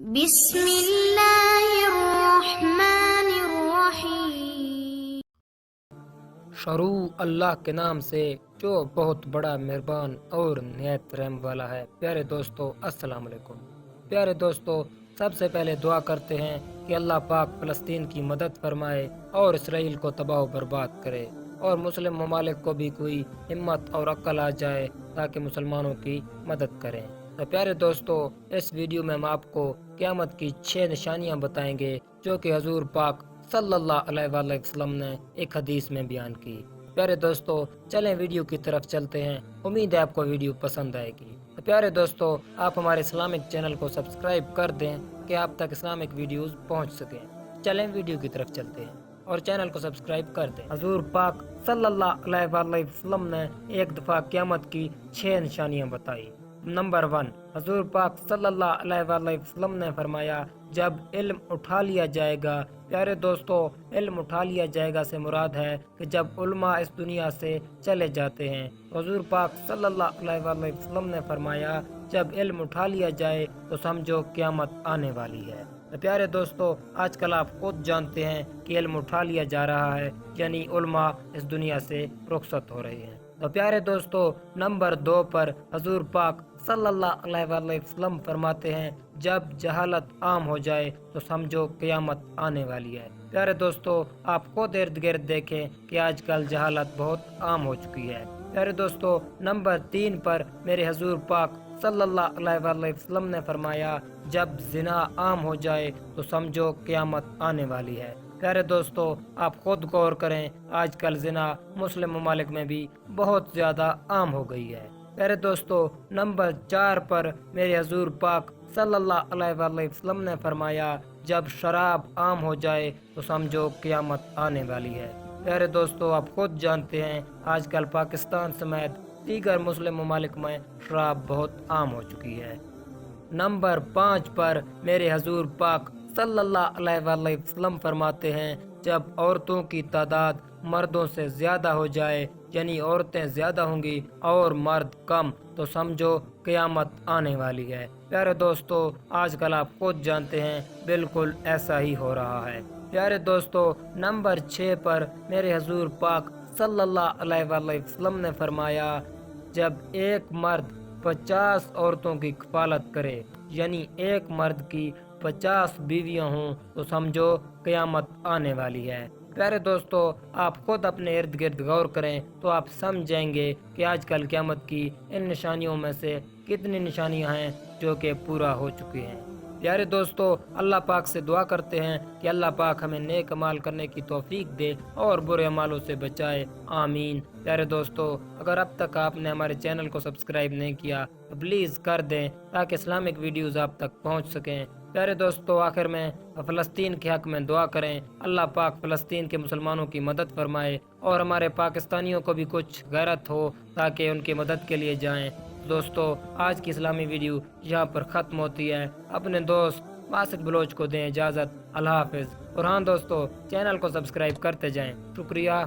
بسم اللہ الرحمن الرحیم۔ شروع اللہ کے نام سے جو بہت بڑا مہربان اور نہایت رحم والا ہے۔ پیارے دوستو السلام علیکم۔ پیارے دوستو، سب سے پہلے دعا کرتے ہیں کہ اللہ پاک فلسطین کی مدد فرمائے اور اسرائیل کو تباہ و برباد کرے، اور مسلم ممالک کو بھی کوئی ہمت اور عقل آ جائے تاکہ مسلمانوں کی مدد کریں۔ تو پیارے دوستو، اس ویڈیو میں ہم آپ کو قیامت کی 6 نشانیاں بتائیں گے جو کہ حضور پاک صلی اللہ علیہ وآلہ وسلم نے ایک حدیث میں بیان کی۔ پیارے دوستو، چلیں ویڈیو کی طرف چلتے ہیں۔ امید ہے آپ کو ویڈیو پسند آئے گی۔ تو پیارے دوستو، آپ ہمارے اسلامک چینل کو سبسکرائب کر دیں کہ آپ تک اسلامک ویڈیوز پہنچ سکیں۔ چلیں ویڈیو کی طرف چلتے ہیں اور چینل کو سبسکرائب کر دیں۔ حضور پاک صلی اللہ علیہ وآلہ وسلم نے ایک دفعہ قیامت کی 6 نشانیاں بتائی۔ نمبر 1، حضور پاک صلی اللہ علیہ وآلہ وسلم نے فرمایا جب علم اٹھا لیا جائے گا۔ پیارے دوستو، علم اٹھا لیا جائے گا سے مراد ہے کہ جب علماء اس دنیا سے چلے جاتے ہیں۔ حضور پاک صلی اللہ علیہ وآلہ وسلم نے فرمایا جب علم اٹھا لیا جائے تو سمجھو قیامت آنے والی ہے۔ پیارے دوستو، آج کل آپ خود جانتے ہیں کہ علم اٹھا لیا جا رہا ہے، یعنی علماء اس دنیا سے رخصت ہو رہے ہیں۔ تو پیارے دوستو، نمبر 2 پر حضور پاک صلی اللہ علیہ وآلہ وسلم فرماتے ہیں جب جہالت عام ہو جائے تو سمجھو قیامت آنے والی ہے۔ پیارے دوستو، آپ خود ارد گرد دیکھیں کہ آج کل جہالت بہت عام ہو چکی ہے۔ پیارے دوستو، نمبر 3 پر میرے حضور پاک صلی اللہ علیہ وآلہ وسلم نے فرمایا جب زنا عام ہو جائے تو سمجھو قیامت آنے والی ہے۔ پیارے دوستو، آپ خود غور کریں، آج کل زنا مسلم ممالک میں بھی بہت زیادہ عام ہو گئی ہے۔ پیارے دوستو، نمبر 4 پر میرے حضور پاک صلی اللہ علیہ وآلہ وسلم نے فرمایا جب شراب عام ہو جائے تو سمجھو قیامت آنے والی ہے۔ پیارے دوستو، آپ خود جانتے ہیں آج کل پاکستان سمیت دیگر مسلم ممالک میں شراب بہت عام ہو چکی ہے۔ نمبر 5 پر میرے حضور پاک صلی اللہ علیہ وآلہ وسلم فرماتے ہیں جب عورتوں کی تعداد مردوں سے زیادہ ہو جائے، یعنی عورتیں زیادہ ہوں گی اور مرد کم، تو سمجھو قیامت آنے والی ہے۔ پیارے دوستو، آج کل آپ خود جانتے ہیں بالکل ایسا ہی ہو رہا ہے۔ پیارے دوستو، نمبر 6 پر میرے حضور پاک صلی اللہ علیہ وآلہ وسلم نے فرمایا جب ایک مرد 50 عورتوں کی کفالت کرے، یعنی ایک مرد کی 50 بیویاں ہوں، تو سمجھو قیامت آنے والی ہے۔ پیارے دوستو، آپ خود اپنے ارد گرد غور کریں تو آپ سمجھیں گے کہ آج کل قیامت کی ان نشانیوں میں سے کتنی نشانیاں ہیں جو کہ پورا ہو چکی ہیں۔ پیارے دوستو، اللہ پاک سے دعا کرتے ہیں کہ اللہ پاک ہمیں نیک عمال کرنے کی توفیق دے اور برے اعمالوں سے بچائے، آمین۔ پیارے دوستو، اگر اب تک آپ نے ہمارے چینل کو سبسکرائب نہیں کیا تو پلیز کر دیں تاکہ اسلامک ویڈیوز آپ تک پہنچ سکیں۔ پیارے دوستو، آخر میں فلسطین کے حق میں دعا کریں، اللہ پاک فلسطین کے مسلمانوں کی مدد فرمائے اور ہمارے پاکستانیوں کو بھی کچھ غیرت ہو تاکہ ان کی مدد کے لیے جائیں۔ دوستو، آج کی اسلامی ویڈیو یہاں پر ختم ہوتی ہے۔ اپنے دوست باسط بلوچ کو دیں اجازت۔ اللہ حافظ۔ اور ہاں دوستو، چینل کو سبسکرائب کرتے جائیں۔ شکریہ۔